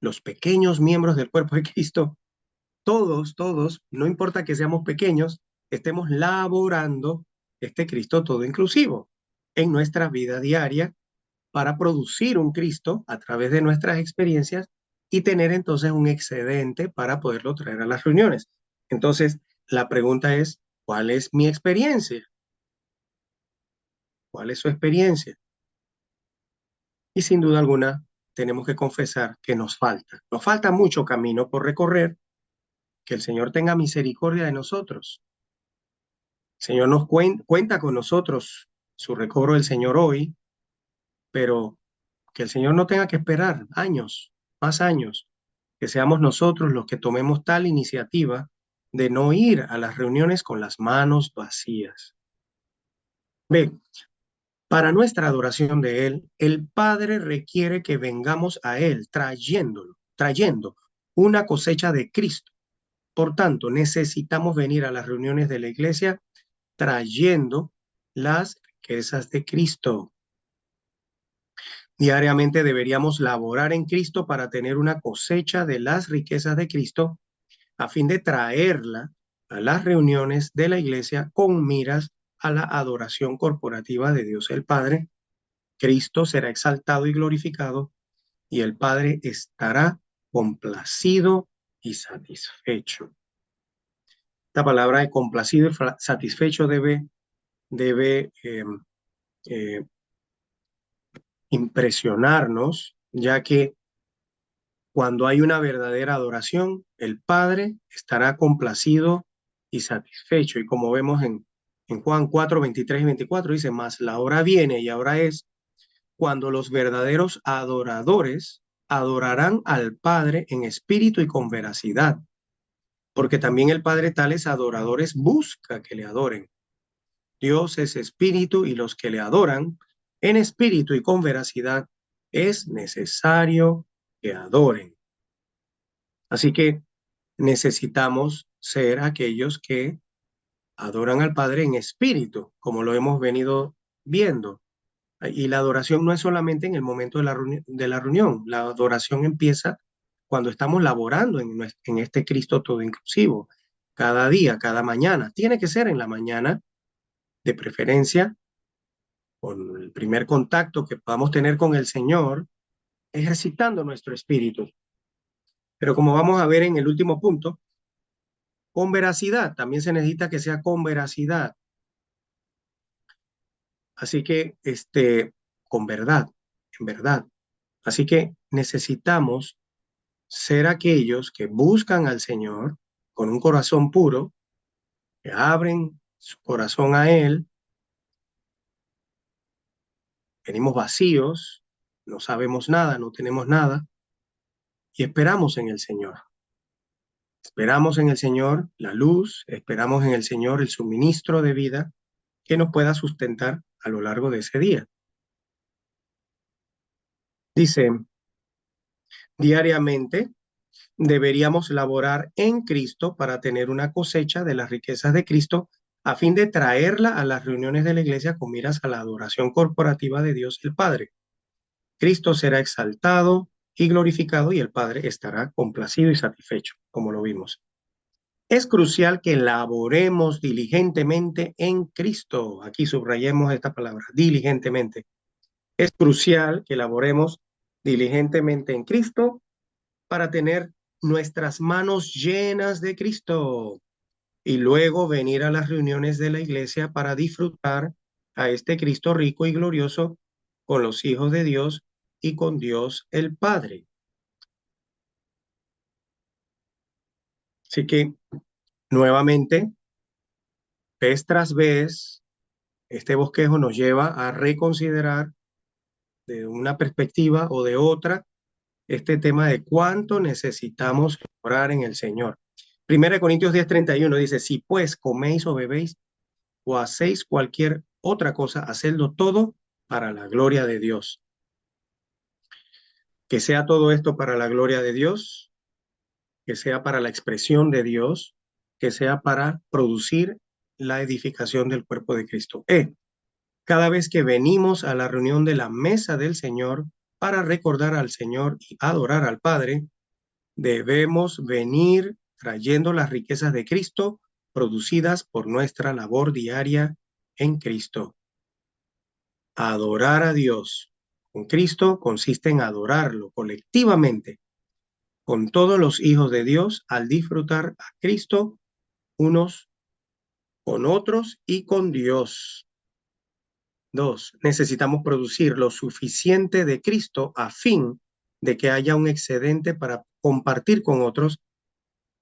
Speaker 3: los pequeños miembros del cuerpo de Cristo, todos, no importa que seamos pequeños, estemos laborando este Cristo todo inclusivo en nuestra vida diaria para producir un Cristo a través de nuestras experiencias y tener entonces un excedente para poderlo traer a las reuniones. Entonces, la pregunta es, ¿cuál es mi experiencia? ¿Cuál es su experiencia? Y sin duda alguna, tenemos que confesar que nos falta mucho camino por recorrer, que el Señor tenga misericordia de nosotros. El Señor nos cuenta con nosotros su recobro del Señor hoy, pero que el Señor no tenga que esperar años, más años, que seamos nosotros los que tomemos tal iniciativa de no ir a las reuniones con las manos vacías. Ve, para nuestra adoración de Él, el Padre requiere que vengamos a Él trayendo una cosecha de Cristo. Por tanto, necesitamos venir a las reuniones de la iglesia trayendo las riquezas de Cristo. Diariamente deberíamos laborar en Cristo para tener una cosecha de las riquezas de Cristo a fin de traerla a las reuniones de la iglesia con miras a la adoración corporativa de Dios el Padre. Cristo será exaltado y glorificado y el Padre estará complacido y satisfecho. Esta palabra de complacido y satisfecho debe impresionarnos, ya que Cuando hay una verdadera adoración, el Padre estará complacido y satisfecho. Y como vemos en Juan 4, 23 y 24, dice, mas la hora viene y ahora es cuando los verdaderos adoradores adorarán al Padre en espíritu y con veracidad, porque también el Padre tales adoradores busca que le adoren. Dios es espíritu y los que le adoran en espíritu y con veracidad es necesario que adoren. Así que necesitamos ser aquellos que adoran al Padre en espíritu, como lo hemos venido viendo. Y la adoración no es solamente en el momento de la reunión. La adoración empieza cuando estamos laborando en este Cristo todo inclusivo. Cada día, cada mañana. Tiene que ser en la mañana, de preferencia, con el primer contacto que podamos tener con el Señor, ejercitando nuestro espíritu. Pero como vamos a ver en el último punto, con veracidad. También se necesita que sea con veracidad. Así que, con verdad, en verdad. Así que necesitamos ser aquellos que buscan al Señor con un corazón puro, que abren su corazón a Él, venimos vacíos, no sabemos nada, no tenemos nada, y esperamos en el Señor. Esperamos en el Señor la luz, esperamos en el Señor el suministro de vida que nos pueda sustentar a lo largo de ese día. Dice, diariamente deberíamos laborar en Cristo para tener una cosecha de las riquezas de Cristo a fin de traerla a las reuniones de la iglesia con miras a la adoración corporativa de Dios el Padre. Cristo será exaltado y glorificado y el Padre estará complacido y satisfecho, como lo vimos. Es crucial que laboremos diligentemente en Cristo. Aquí subrayemos esta palabra, diligentemente. Es crucial que laboremos diligentemente en Cristo para tener nuestras manos llenas de Cristo y luego venir a las reuniones de la iglesia para disfrutar a este Cristo rico y glorioso con los hijos de Dios y con Dios el Padre. Así que, nuevamente, vez tras vez, este bosquejo nos lleva a reconsiderar de una perspectiva o de otra este tema de cuánto necesitamos orar en el Señor. 1 Corintios 10:31 dice, si pues coméis o bebéis o hacéis cualquier otra cosa, hacedlo todo para la gloria de Dios. Que sea todo esto para la gloria de Dios, que sea para la expresión de Dios, que sea para producir la edificación del cuerpo de Cristo. Cada vez que venimos a la reunión de la mesa del Señor para recordar al Señor y adorar al Padre, debemos venir trayendo las riquezas de Cristo producidas por nuestra labor diaria en Cristo. Adorar a Dios con Cristo consiste en adorarlo colectivamente con todos los hijos de Dios al disfrutar a Cristo unos con otros y con Dios. 2. Necesitamos producir lo suficiente de Cristo a fin de que haya un excedente para compartir con otros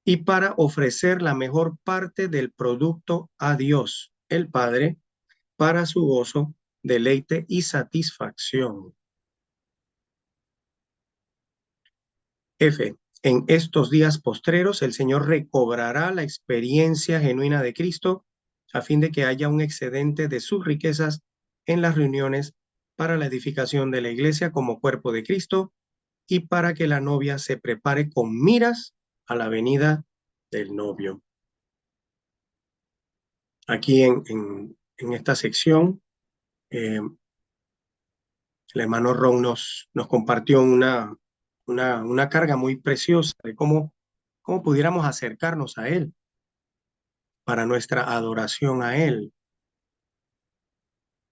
Speaker 3: y para ofrecer la mejor parte del producto a Dios, el Padre, para su gozo, deleite y satisfacción. F. En estos días postreros, el Señor recobrará la experiencia genuina de Cristo a fin de que haya un excedente de sus riquezas en las reuniones para la edificación de la iglesia como cuerpo de Cristo y para que la novia se prepare con miras a la venida del novio. Aquí en esta sección, el hermano Ron nos compartió una carga muy preciosa de cómo pudiéramos acercarnos a Él para nuestra adoración a Él.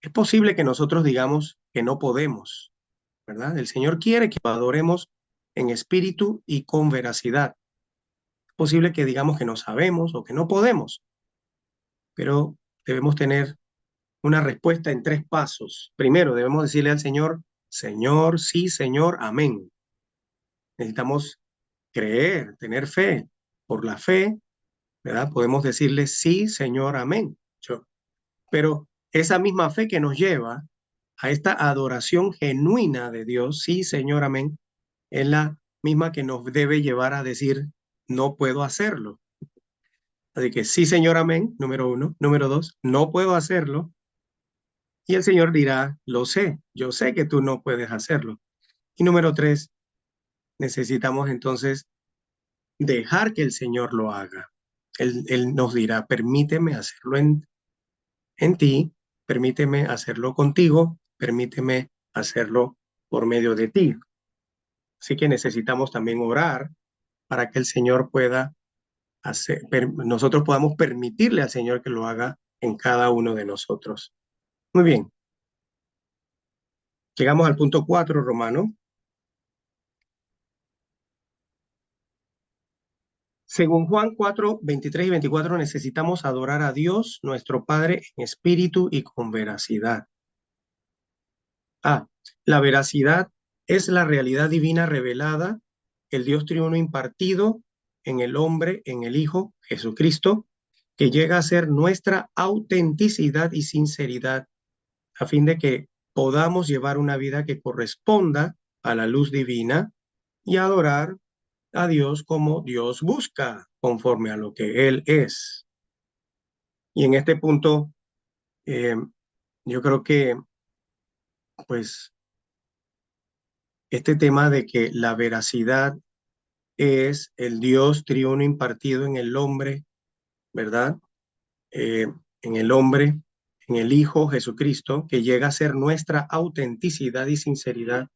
Speaker 3: Es posible que nosotros digamos que no podemos, ¿verdad? El Señor quiere que lo adoremos en espíritu y con veracidad. Es posible que digamos que no sabemos o que no podemos, pero debemos tener una respuesta en 3 pasos. Primero, debemos decirle al Señor, Señor, sí, Señor, amén. necesitamos creer, tener fe. Por la fe, ¿verdad? Podemos decirle sí, Señor, amén. Pero esa misma fe que nos lleva a esta adoración genuina de Dios, sí, Señor, amén, es la misma que nos debe llevar a decir, no puedo hacerlo. Así que sí, Señor, amén, número uno. Número dos, no puedo hacerlo. Y el Señor dirá, lo sé, yo sé que tú no puedes hacerlo. Y número tres, necesitamos entonces dejar que el Señor lo haga. Él nos dirá, permíteme hacerlo en ti, permíteme hacerlo contigo, permíteme hacerlo por medio de ti. Así que necesitamos también orar para que el Señor pueda hacer, nosotros podamos permitirle al Señor que lo haga en cada uno de nosotros. Muy bien. Llegamos al punto 4, Romano. Según Juan 4, 23 y 24, necesitamos adorar a Dios, nuestro Padre, en espíritu y con veracidad. La veracidad es la realidad divina revelada, el Dios triuno impartido en el hombre, en el Hijo, Jesucristo, que llega a ser nuestra autenticidad y sinceridad, a fin de que podamos llevar una vida que corresponda a la luz divina y adorar a Dios como Dios busca, conforme a lo que Él es. Y en este punto, yo creo que, pues, este tema de que la veracidad es el Dios triuno impartido en el hombre, ¿verdad? En el hombre, en el Hijo Jesucristo, que llega a ser nuestra autenticidad y sinceridad.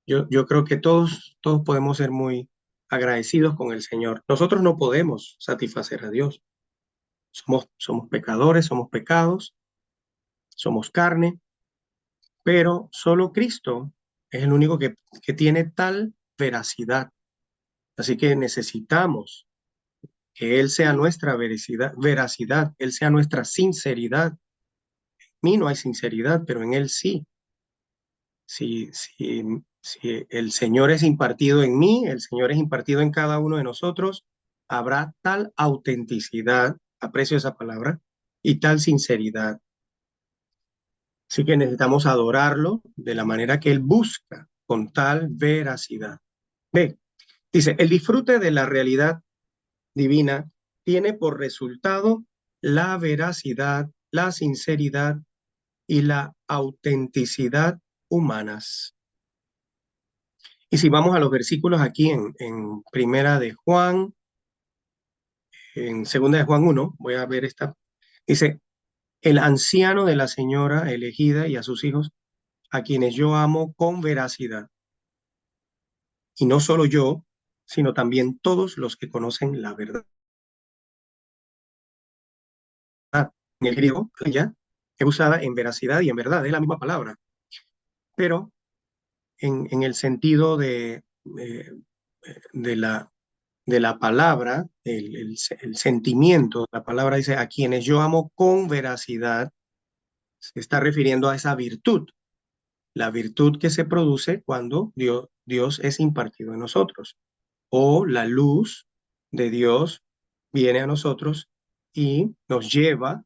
Speaker 3: Yo creo que todos podemos ser muy agradecidos con el Señor. Nosotros no podemos satisfacer a Dios. Somos pecadores, somos pecados, somos carne, pero solo Cristo es el único que tiene tal veracidad. Así que necesitamos que Él sea nuestra veracidad, Él sea nuestra sinceridad. En mí no hay sinceridad, pero en Él sí. Si el Señor es impartido en mí, el Señor es impartido en cada uno de nosotros, habrá tal autenticidad, aprecio esa palabra, y tal sinceridad. Así que necesitamos adorarlo de la manera que Él busca, con tal veracidad. Ve, dice, el disfrute de la realidad divina tiene por resultado la veracidad, la sinceridad y la autenticidad humanas. Y si vamos a los versículos aquí en Primera de Juan, en Segunda de Juan 1, voy a ver esta, dice, el anciano de la señora elegida y a sus hijos, a quienes yo amo con veracidad. Y no solo yo, sino también todos los que conocen la verdad. En el griego, ya es usada en veracidad y en verdad, es la misma palabra. Pero en el sentido de la palabra, el sentimiento, la palabra dice, a quienes yo amo con veracidad, se está refiriendo a esa virtud, la virtud que se produce cuando Dios es impartido en nosotros, o la luz de Dios viene a nosotros y nos lleva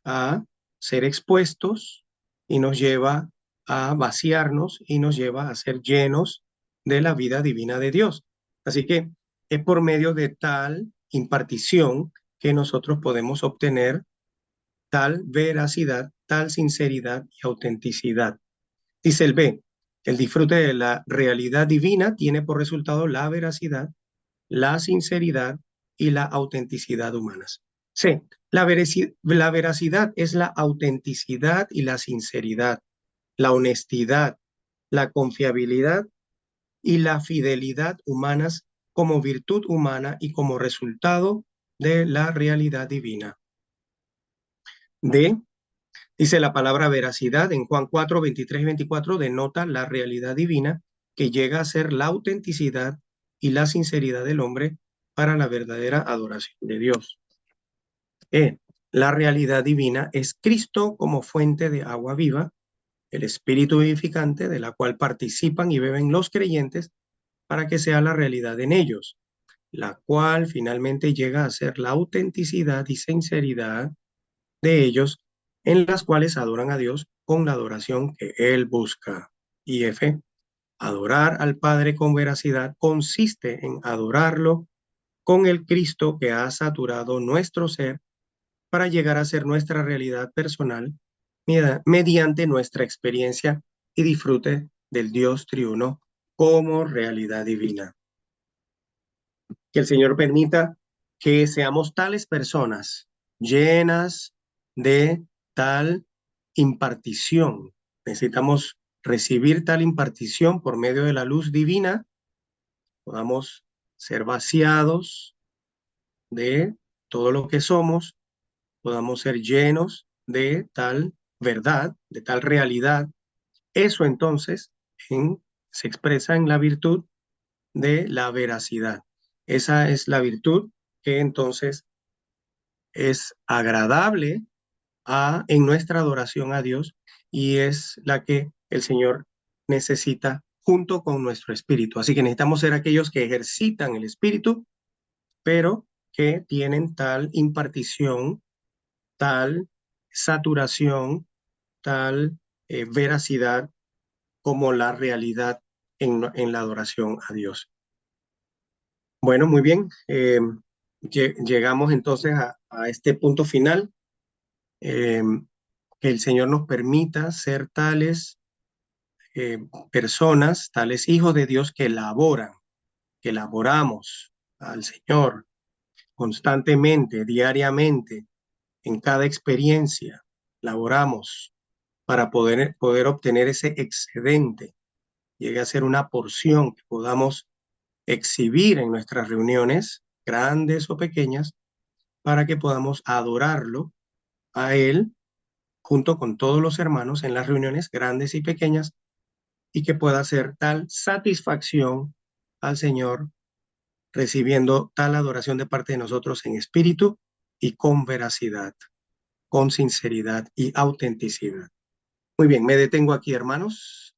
Speaker 3: a ser expuestos y nos lleva a vaciarnos y nos lleva a ser llenos de la vida divina de Dios. Así que es por medio de tal impartición que nosotros podemos obtener tal veracidad, tal sinceridad y autenticidad. Dice el B, el disfrute de la realidad divina tiene por resultado la veracidad, la sinceridad y la autenticidad humanas. C, la veracidad es la autenticidad y la sinceridad, la honestidad, la confiabilidad y la fidelidad humanas como virtud humana y como resultado de la realidad divina. D, dice la palabra veracidad en Juan 4, 23 y 24, denota la realidad divina que llega a ser la autenticidad y la sinceridad del hombre para la verdadera adoración de Dios. La realidad divina es Cristo como fuente de agua viva, el espíritu vivificante de la cual participan y beben los creyentes para que sea la realidad en ellos, la cual finalmente llega a ser la autenticidad y sinceridad de ellos, en las cuales adoran a Dios con la adoración que Él busca. Y F, adorar al Padre con veracidad consiste en adorarlo con el Cristo que ha saturado nuestro ser para llegar a ser nuestra realidad personal mediante nuestra experiencia y disfrute del Dios triuno como realidad divina. Que el Señor permita que seamos tales personas llenas de tal impartición. Necesitamos recibir tal impartición por medio de la luz divina, podamos ser vaciados de todo lo que somos, podamos ser llenos de tal verdad, de tal realidad. Eso entonces se expresa en la virtud de la veracidad. Esa es la virtud que entonces es agradable en nuestra adoración a Dios y es la que el Señor necesita junto con nuestro espíritu. Así que necesitamos ser aquellos que ejercitan el espíritu, pero que tienen tal impartición, tal saturación, tal veracidad como la realidad en la adoración a Dios. Bueno, muy bien. Llegamos entonces a este punto final. Que el Señor nos permita ser tales personas, tales hijos de Dios que laboran, que laboramos al Señor constantemente, diariamente, en cada experiencia. Laboramos para poder obtener ese excedente, llegue a ser una porción que podamos exhibir en nuestras reuniones, grandes o pequeñas, para que podamos adorarlo a Él junto con todos los hermanos en las reuniones grandes y pequeñas y que pueda ser tal satisfacción al Señor recibiendo tal adoración de parte de nosotros en espíritu y con veracidad, con sinceridad y autenticidad. Muy bien, me detengo aquí, hermanos.